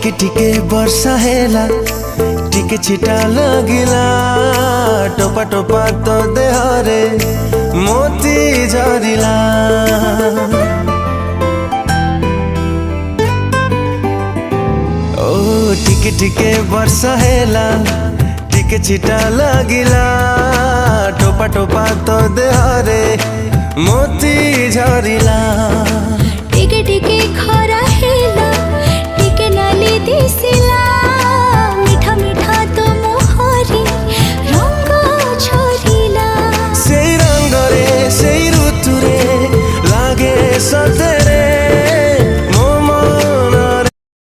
टिके टिके वर्षा हेला टिके छिटा लगिला टोपा टोपा तो देहरे मोती झरिला। ओ टिके टिके वर्षा हेला टिके छिटा लगिला टोपा टोपा तो देहरे मोती झरिला।